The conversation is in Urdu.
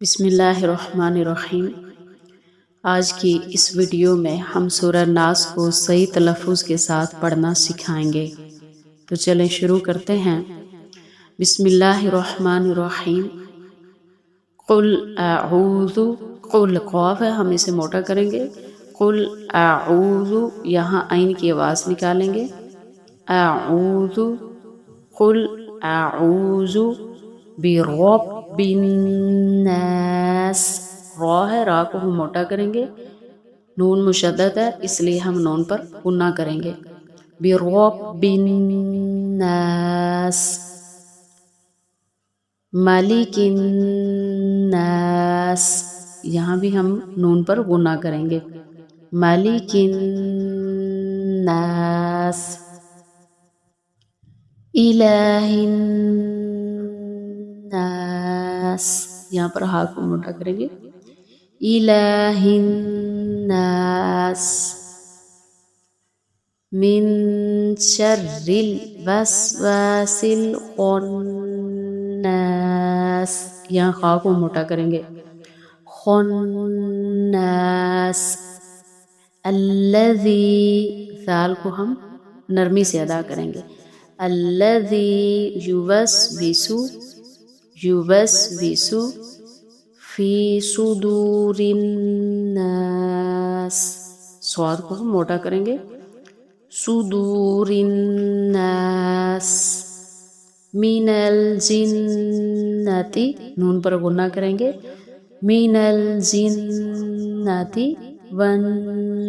بسم اللہ الرحمن الرحیم۔ آج کی اس ویڈیو میں ہم سورہ ناس کو صحیح تلفظ کے ساتھ پڑھنا سکھائیں گے، تو چلیں شروع کرتے ہیں۔ بسم اللہ الرحمن الرحیم۔ قل اعوذ، قل قاف ہے، ہم اسے موٹا کریں گے۔ قل اعوذ، یہاں عین کی آواز نکالیں گے۔ اعوذ، قل اعوذ برب الناس، را ہے، را کو ہم موٹا کریں گے، نون مشدد ہے اس لیے ہم نون پر غنہ کریں گے۔ برب الناس، مالک الناس، یہاں بھی ہم نون پر غنہ کریں گے، مالک الناس، الہ الناس، یہاں پر ہا کو موٹا کریں گے، الہ الناس، من شر الوسواس الخناس، یہاں خا کو موٹا کریں گے، خناس، الذی، ذال کو ہم نرمی سے ادا کریں گے، الذی یوسوس فی صدور الناس، صاد کو ہم موٹا کریں گے، صدور الناس، من الجنۃ، نون پر غنہ کریں گے، من الجنۃ والناس۔